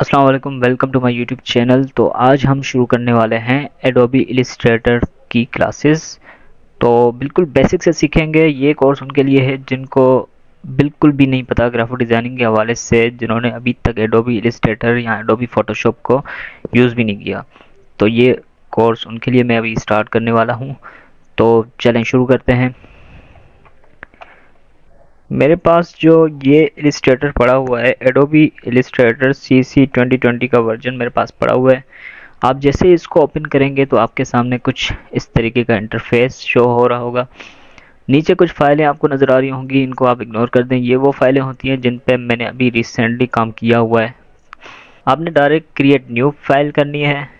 अस्सलाम वालेकुम, welcome to my YouTube channel. तो आज हम शुरू करने वाले हैं एडोबी इलिस्ट्रेटर की क्लासेस। तो बिल्कुल बेसिक से सीखेंगे। ये कोर्स उनके लिए है जिनको बिल्कुल भी नहीं पता ग्राफिक डिज़ाइनिंग के हवाले से, जिन्होंने अभी तक एडोबी इलिस्ट्रेटर या एडोबी फोटोशॉप को यूज़ भी नहीं किया। तो ये कोर्स उनके लिए मैं अभी स्टार्ट करने वाला हूँ। तो चलें शुरू करते हैं। मेरे पास जो ये इलिस्ट्रेटर पड़ा हुआ है, एडोबी इलिस्ट्रेटर CC 2020 का वर्जन मेरे पास पड़ा हुआ है। आप जैसे ही इसको ओपन करेंगे तो आपके सामने कुछ इस तरीके का इंटरफेस शो हो रहा होगा। नीचे कुछ फाइलें आपको नज़र आ रही होंगी, इनको आप इग्नोर कर दें। ये वो फाइलें होती हैं जिन पे मैंने अभी रिसेंटली काम किया हुआ है। आपने डायरेक्ट क्रिएट न्यू फाइल करनी है।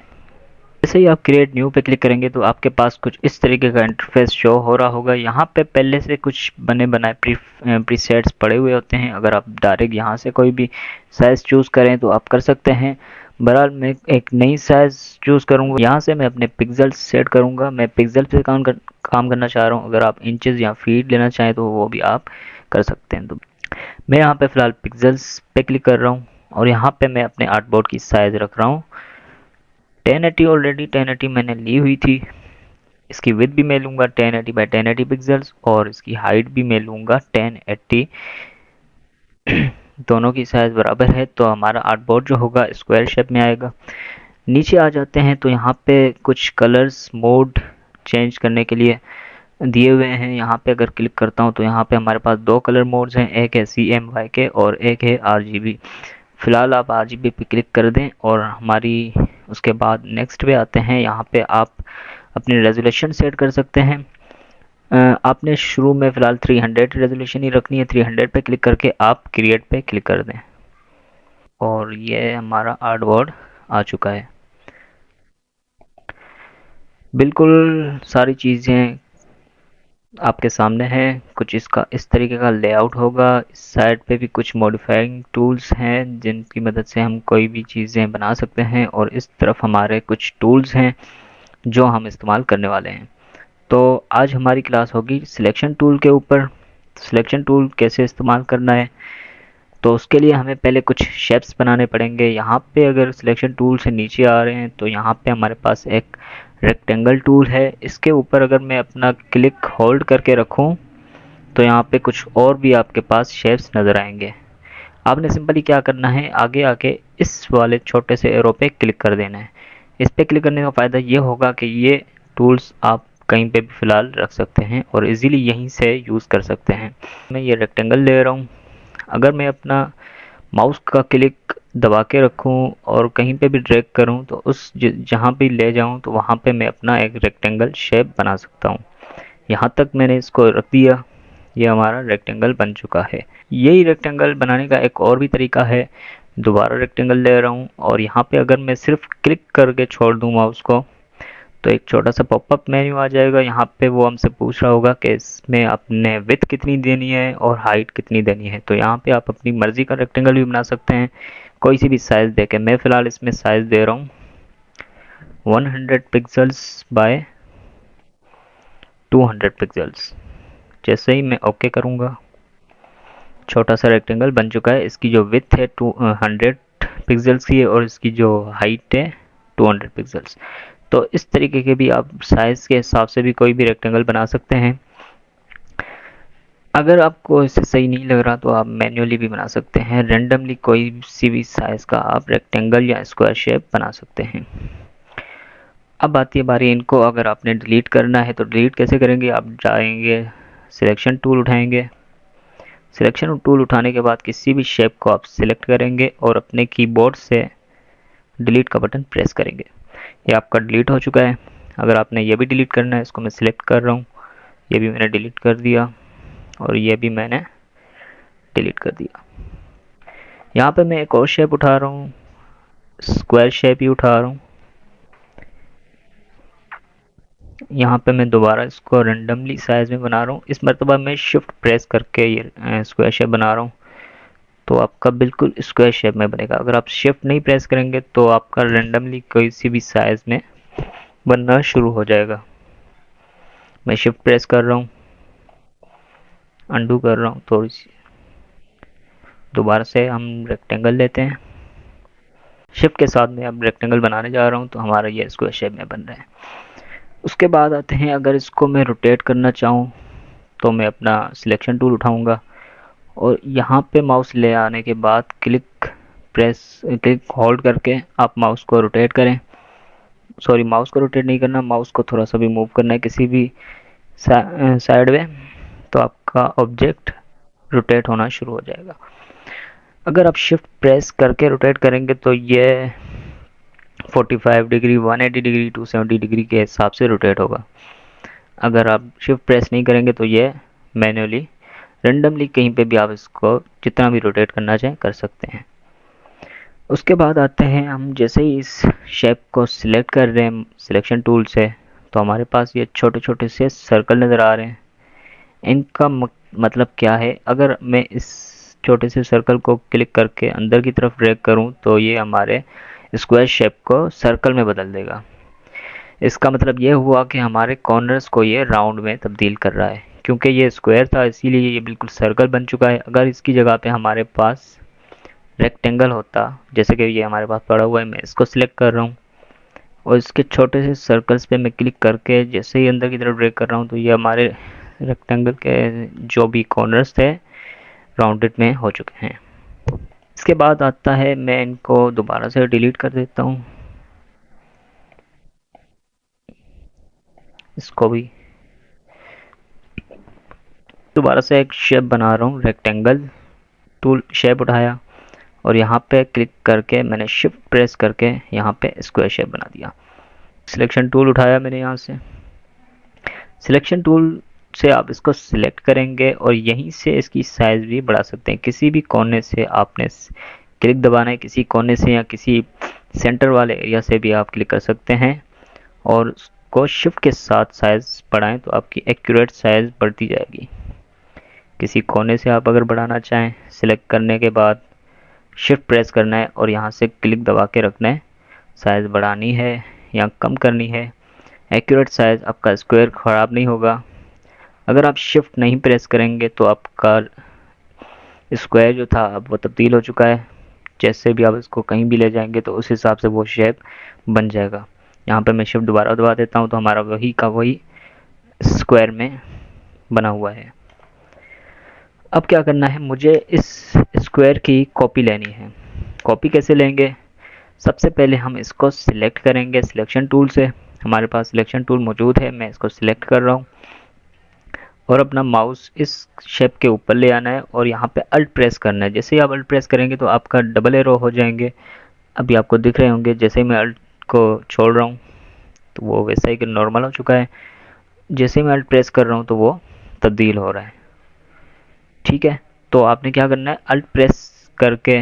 जैसे ही आप क्रिएट न्यू पे क्लिक करेंगे तो आपके पास कुछ इस तरीके का इंटरफेस शो हो रहा होगा। यहाँ पे पहले से कुछ बने बनाए प्रीसेट्स पड़े हुए होते हैं। अगर आप डायरेक्ट यहाँ से कोई भी साइज़ चूज़ करें तो आप कर सकते हैं। बहरहाल मैं एक नई साइज़ चूज़ करूँगा। यहाँ से मैं अपने पिक्सल सेट करूँगा। मैं पिक्सल पे काम करना चाह रहा हूँ। अगर आप इंचेस या फीट लेना चाहें तो वो भी आप कर सकते हैं। तो मैं यहाँ पे फ़िलहाल पिक्सल्स पे क्लिक कर रहा हूँ और यहाँ पे मैं अपने आर्टबोर्ड की साइज़ रख रहा हूँ 1080। ऑलरेडी 1080 मैंने ली हुई थी। इसकी विड्थ भी मैं लूँगा 1080 बाई 1080 पिक्सल्स और इसकी हाइट भी मैं लूँगा 1080। दोनों की साइज़ बराबर है तो हमारा आर्टबोर्ड जो होगा स्क्वायर शेप में आएगा। नीचे आ जाते हैं तो यहाँ पे कुछ कलर्स मोड चेंज करने के लिए दिए हुए हैं। यहाँ पे अगर क्लिक करता हूँ तो यहाँ पे हमारे पास दो कलर मोड्स हैं, एक है CMYK और एक है RGB। फ़िलहाल आप RGB पे क्लिक कर दें और हमारी उसके बाद नेक्स्ट पे आते हैं। यहाँ पे आप अपनी रेजोल्यूशन सेट कर सकते हैं। आपने शुरू में फ़िलहाल 300 रेजोल्यूशन ही रखनी है। 300 पे क्लिक करके आप क्रिएट पे क्लिक कर दें और ये हमारा आर्टबोर्ड आ चुका है। बिल्कुल सारी चीज़ें आपके सामने है। कुछ इसका इस तरीके का लेआउट होगा। इस साइड पे भी कुछ मॉडिफाइंग टूल्स हैं जिनकी मदद से हम कोई भी चीज़ें बना सकते हैं और इस तरफ हमारे कुछ टूल्स हैं जो हम इस्तेमाल करने वाले हैं। तो आज हमारी क्लास होगी सिलेक्शन टूल के ऊपर। सिलेक्शन टूल कैसे इस्तेमाल करना है, तो उसके लिए हमें पहले कुछ शेप्स बनाने पड़ेंगे। यहाँ पे अगर सिलेक्शन टूल से नीचे आ रहे हैं तो यहाँ पे हमारे पास एक रेक्टेंगल टूल है। इसके ऊपर अगर मैं अपना क्लिक होल्ड करके रखूँ तो यहाँ पे कुछ और भी आपके पास शेप्स नज़र आएंगे। आपने सिंपली क्या करना है, आगे आके इस वाले छोटे से एरो पे क्लिक कर देना है। इस पे क्लिक करने का फ़ायदा ये होगा कि ये टूल्स आप कहीं पे भी फ़िलहाल रख सकते हैं और इजीली यहीं से यूज़ कर सकते हैं। मैं ये रेक्टेंगल ले रहा हूँ। अगर मैं अपना माउस का क्लिक दबा के रखूँ और कहीं पे भी ड्रैग करूँ तो उस जहाँ भी ले जाऊँ तो वहाँ पे मैं अपना एक रेक्टेंगल शेप बना सकता हूँ। यहाँ तक मैंने इसको रख दिया। ये हमारा रेक्टेंगल बन चुका है। यही रेक्टेंगल बनाने का एक और भी तरीका है। दोबारा रेक्टेंगल ले रहा हूँ और यहाँ पे अगर मैं सिर्फ क्लिक करके छोड़ दूँ माउस को तो एक छोटा सा पॉपअप मेन्यू आ जाएगा। यहाँ पे वो हमसे पूछ रहा होगा कि इसमें आपने विड्थ कितनी देनी है और हाइट कितनी देनी है। तो यहाँ पे आप अपनी मर्ज़ी का रेक्टेंगल भी बना सकते हैं, कोई सी भी साइज़ दे के। मैं फ़िलहाल इसमें साइज़ दे रहा हूँ 100 पिक्सल्स बाय 200 पिक्सल्स। जैसे ही मैं ओके करूँगा छोटा सा रेक्टेंगल बन चुका है। इसकी जो विड्थ है 200 पिक्सल्स की है और इसकी जो हाइट है 200 पिक्सल्स। तो इस तरीके के भी आप साइज़ के हिसाब से भी कोई भी रेक्टेंगल बना सकते हैं। अगर आपको इससे सही नहीं लग रहा तो आप मैन्युअली भी बना सकते हैं। रेंडमली कोई सी भी साइज़ का आप रेक्टेंगल या स्क्वायर शेप बना सकते हैं। अब आती है बारी इनको अगर आपने डिलीट करना है तो डिलीट कैसे करेंगे। आप जाएंगे सिलेक्शन टूल उठाएंगे। सिलेक्शन टूल उठाने के बाद किसी भी शेप को आप सिलेक्ट करेंगे और अपने कीबोर्ड से डिलीट का बटन प्रेस करेंगे। ये आपका डिलीट हो चुका है। अगर आपने ये भी डिलीट करना है, इसको मैं सिलेक्ट कर रहा हूँ, ये भी मैंने डिलीट कर दिया और ये भी मैंने डिलीट कर दिया। यहाँ पे मैं एक और शेप उठा रहा हूँ, स्क्वायर शेप ही उठा रहा हूँ। यहाँ पे मैं दोबारा इसको रेंडमली साइज में बना रहा हूँ। इस मरतबा मैं शिफ्ट प्रेस करके ये स्क्वायर शेप बना रहा हूँ तो आपका बिल्कुल स्क्वायर शेप में बनेगा। अगर आप शिफ्ट नहीं प्रेस करेंगे तो आपका रेंडमली कोई सी भी साइज में बनना शुरू हो जाएगा। मैं शिफ्ट प्रेस कर रहा हूँ, अंडू कर रहा हूँ थोड़ी सी। दोबारा से हम रेक्टेंगल लेते हैं शिफ्ट के साथ में अब रेक्टेंगल बनाने जा रहा हूँ तो हमारा ये स्क्वायर शेप में बन रहा है। उसके बाद आते हैं, अगर इसको मैं रोटेट करना चाहूँ तो मैं अपना सिलेक्शन टूल उठाऊँगा और यहाँ पे माउस ले आने के बाद क्लिक होल्ड करके आप माउस को रोटेट करें। सॉरी, माउस को रोटेट नहीं करना, माउस को थोड़ा सा भी मूव करना है किसी भी साइड में, तो आपका ऑब्जेक्ट रोटेट होना शुरू हो जाएगा। अगर आप शिफ्ट प्रेस करके रोटेट करेंगे तो ये 45 डिग्री, 180 डिग्री, 270 डिग्री के हिसाब से रोटेट होगा। अगर आप शिफ्ट प्रेस नहीं करेंगे तो ये मैन्युअली रेंडमली कहीं पे भी आप इसको जितना भी रोटेट करना चाहें कर सकते हैं। उसके बाद आते हैं, हम जैसे ही इस शेप को सिलेक्ट कर रहे हैं सिलेक्शन टूल से तो हमारे पास ये छोटे छोटे से सर्कल नज़र आ रहे हैं। इनका मतलब क्या है, अगर मैं इस छोटे से सर्कल को क्लिक करके अंदर की तरफ ड्रैग करूं तो ये हमारे स्क्वायर शेप को सर्कल में बदल देगा। इसका मतलब ये हुआ कि हमारे कॉर्नर्स को ये राउंड में तब्दील कर रहा है। क्योंकि ये स्क्वायर था इसीलिए ये बिल्कुल सर्कल बन चुका है। अगर इसकी जगह पे हमारे पास रेक्टेंगल होता, जैसे कि ये हमारे पास पड़ा हुआ है, मैं इसको सिलेक्ट कर रहा हूँ और इसके छोटे से सर्कल्स पे मैं क्लिक करके जैसे ही अंदर की तरफ ड्रैग कर रहा हूँ तो ये हमारे रेक्टेंगल के जो भी कॉर्नर्स थे राउंडेड में हो चुके हैं। इसके बाद आता है, मैं इनको दोबारा से डिलीट कर देता हूँ, इसको भी दोबारा से एक शेप बना रहा हूँ। रेक्टेंगल टूल शेप उठाया और यहाँ पे क्लिक करके मैंने शिफ्ट प्रेस करके यहाँ पे स्क्वायर शेप बना दिया। सिलेक्शन टूल उठाया मैंने यहाँ से, सिलेक्शन टूल से आप इसको सिलेक्ट करेंगे और यहीं से इसकी साइज़ भी बढ़ा सकते हैं। किसी भी कोने से आपने क्लिक दबाना है, किसी कोने से या किसी सेंटर वाले एरिया से भी आप क्लिक कर सकते हैं और उसको शिफ्ट के साथ साइज़ बढ़ाएं तो आपकी एक्यूरेट साइज़ बढ़ती जाएगी। किसी कोने से आप अगर बढ़ाना चाहें, सिलेक्ट करने के बाद शिफ्ट प्रेस करना है और यहाँ से क्लिक दबा के रखना है, साइज़ बढ़ानी है या कम करनी है। एक्यूरेट साइज़ आपका स्क्वायर ख़राब नहीं होगा। अगर आप शिफ्ट नहीं प्रेस करेंगे तो आपका स्क्वायर जो था अब वो तब्दील हो चुका है। जैसे भी आप इसको कहीं भी ले जाएंगे तो उस हिसाब से वो शेप बन जाएगा। यहाँ पे मैं शिफ्ट दोबारा दबा देता हूँ तो हमारा वही का वही स्क्वायर में बना हुआ है। अब क्या करना है, मुझे इस स्क्वायर की कॉपी लेनी है। कॉपी कैसे लेंगे, सबसे पहले हम इसको सिलेक्ट करेंगे सिलेक्शन टूल से। हमारे पास सिलेक्शन टूल मौजूद है, मैं इसको सिलेक्ट कर रहा हूँ और अपना माउस इस शेप के ऊपर ले आना है और यहाँ पे अल्ट प्रेस करना है। जैसे ही आप अल्ट प्रेस करेंगे तो आपका डबल एरो हो जाएंगे, अभी आपको दिख रहे होंगे। जैसे ही मैं अल्ट को छोड़ रहा हूँ तो वो वैसा ही नॉर्मल हो चुका है। जैसे ही मैं अल्ट प्रेस कर रहा हूँ तो वो तब्दील हो रहा है। ठीक है, तो आपने क्या करना है, अल्ट प्रेस करके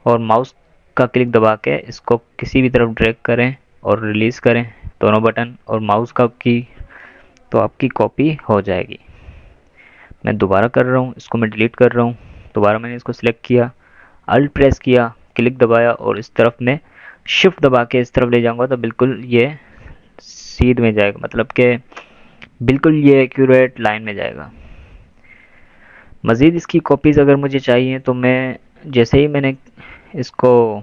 और माउस का क्लिक दबा के इसको किसी भी तरफ ड्रैग करें और रिलीज़ करें दोनों बटन और माउस का की, तो आपकी कॉपी हो जाएगी। मैं दोबारा कर रहा हूँ, इसको मैं डिलीट कर रहा हूँ। दोबारा मैंने इसको सिलेक्ट किया, अल्ट प्रेस किया, क्लिक दबाया और इस तरफ में शिफ्ट दबा के इस तरफ ले जाऊंगा तो बिल्कुल ये सीध में जाएगा, मतलब कि बिल्कुल ये एक्यूरेट लाइन में जाएगा। मज़ीद इसकी कॉपीज़ अगर मुझे चाहिए तो मैं जैसे ही मैंने इसको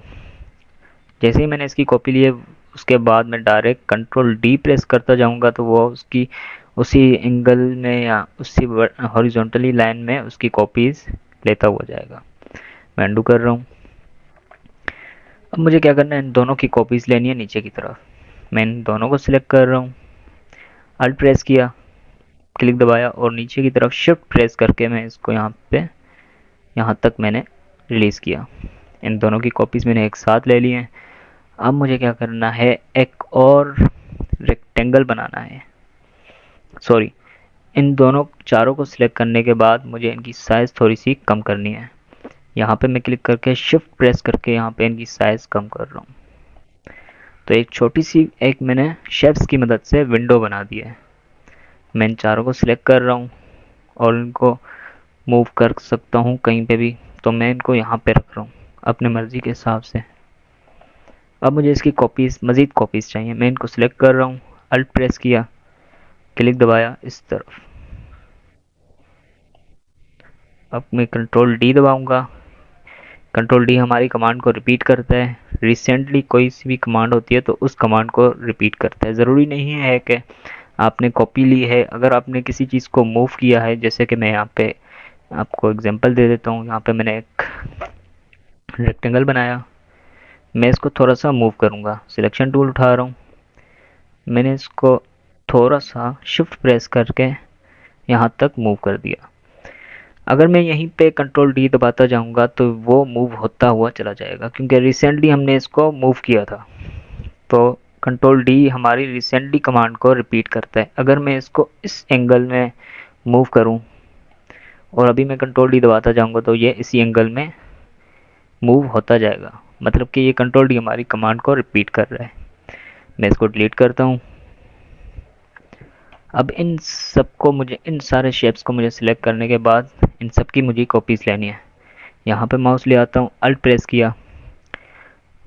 जैसे ही मैंने इसकी कॉपी ली है उसके बाद मैं डायरेक्ट कंट्रोल डी प्रेस करता जाऊंगा तो वो उसकी उसी एंगल में या उसी हॉरिजॉन्टली लाइन में उसकी कॉपीज़ लेता हुआ जाएगा। मैं अंडू कर रहा हूँ। अब मुझे क्या करना है, इन दोनों की कॉपीज़ लेनी है नीचे की तरफ। मैं इन दोनों को सिलेक्ट कर रहा हूँ, अल्ट प्रेस किया, क्लिक दबाया और नीचे की तरफ शिफ्ट प्रेस करके मैं इसको यहाँ पे यहाँ तक मैंने रिलीज़ किया। इन दोनों की कॉपीज़ मैंने एक साथ ले ली हैं। अब मुझे क्या करना है, एक और रेक्टेंगल बनाना है। सॉरी, इन दोनों चारों को सिलेक्ट करने के बाद मुझे इनकी साइज़ थोड़ी सी कम करनी है। यहाँ पे मैं क्लिक करके शिफ्ट प्रेस करके यहाँ पे इनकी साइज़ कम कर रहा हूँ। तो एक छोटी सी एक मैंने शेप्स की मदद से विंडो बना दी है। मैं इन चारों को सिलेक्ट कर रहा हूँ और इनको मूव कर सकता हूँ कहीं पे भी, तो मैं इनको यहाँ पे रख रहा हूँ अपने मर्ज़ी के हिसाब से। अब मुझे इसकी कॉपीज़ मज़ीद कॉपीज़ चाहिए, मैं इनको सिलेक्ट कर रहा हूँ, अल्ट प्रेस किया, क्लिक दबाया इस तरफ। अब मैं कंट्रोल डी दबाऊंगा। कंट्रोल डी हमारी कमांड को रिपीट करता है, रिसेंटली कोई सी भी कमांड होती है तो उस कमांड को रिपीट करता है। ज़रूरी नहीं है कि आपने कॉपी ली है, अगर आपने किसी चीज़ को मूव किया है, जैसे कि मैं यहाँ पे आपको एग्जांपल दे देता हूँ। यहाँ पे मैंने एक रेक्टेंगल बनाया, मैं इसको थोड़ा सा मूव करूँगा, सिलेक्शन टूल उठा रहा हूँ, मैंने इसको थोड़ा सा शिफ्ट प्रेस करके यहाँ तक मूव कर दिया। अगर मैं यहीं पे कंट्रोल डी दबाता जाऊंगा तो वो मूव होता हुआ चला जाएगा, क्योंकि रिसेंटली हमने इसको मूव किया था। तो कंट्रोल डी हमारी रिसेंटली कमांड को रिपीट करता है। अगर मैं इसको इस एंगल में मूव करूं और अभी मैं कंट्रोल डी दबाता जाऊंगा तो ये इसी एंगल में मूव होता जाएगा, मतलब कि ये कंट्रोल डी हमारी कमांड को रिपीट कर रहा है। मैं इसको डिलीट करता हूँ। अब इन सबको मुझे, इन सारे शेप्स को मुझे सिलेक्ट करने के बाद इन सब की मुझे कॉपीज़ लेनी है। यहाँ पे माउस ले आता हूँ, अल्ट प्रेस किया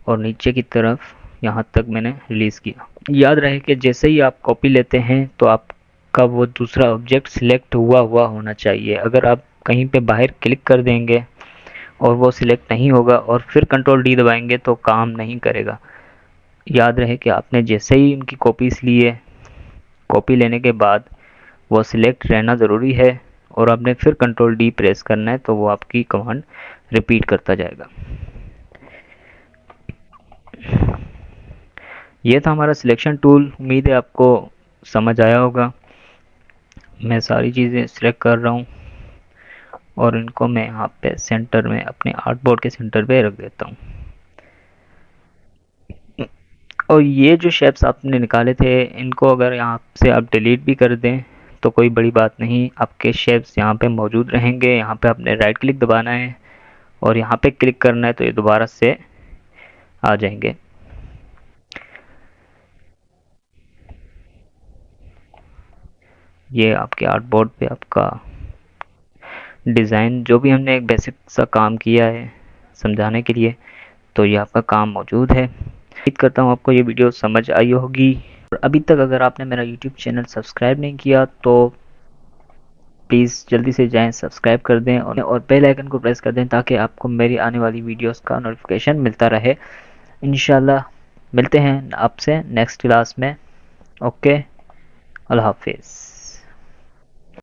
और नीचे की तरफ यहाँ तक मैंने रिलीज़ किया। याद रहे कि जैसे ही आप कॉपी लेते हैं तो आपका वो दूसरा ऑब्जेक्ट सिलेक्ट हुआ हुआ होना चाहिए। अगर आप कहीं पे बाहर क्लिक कर देंगे और वो सिलेक्ट नहीं होगा और फिर कंट्रोल डी दबाएंगे तो काम नहीं करेगा। याद रहे कि आपने जैसे ही इनकी कॉपीज़ ली है, कॉपी लेने के बाद वो सिलेक्ट रहना ज़रूरी है और आपने फिर कंट्रोल डी प्रेस करना है तो वो आपकी कमांड रिपीट करता जाएगा। ये था हमारा सिलेक्शन टूल। उम्मीद है आपको समझ आया होगा। मैं सारी चीज़ें सिलेक्ट कर रहा हूँ और इनको मैं यहाँ पे सेंटर में, अपने आर्टबोर्ड के सेंटर पे रख देता हूँ। और ये जो शेप्स आपने निकाले थे, इनको अगर यहाँ से आप डिलीट भी कर दें तो कोई बड़ी बात नहीं, आपके शेप्स यहाँ पे मौजूद रहेंगे। यहाँ पे आपने राइट क्लिक दबाना है और यहाँ पे क्लिक करना है तो ये दोबारा से आ जाएंगे। ये आपके आर्टबोर्ड पे आपका डिज़ाइन, जो भी हमने एक बेसिक सा काम किया है समझाने के लिए, तो ये आपका काम मौजूद है। उम्मीद करता हूँ आपको ये वीडियो समझ आई होगी। और अभी तक अगर आपने मेरा यूट्यूब चैनल सब्सक्राइब नहीं किया तो प्लीज़ जल्दी से जाएं, सब्सक्राइब कर दें और बेल आइकन को प्रेस कर दें ताकि आपको मेरी आने वाली वीडियोस का नोटिफिकेशन मिलता रहे। इंशाल्लाह मिलते हैं आपसे नेक्स्ट क्लास में। ओके, अल्लाह हाफिज़।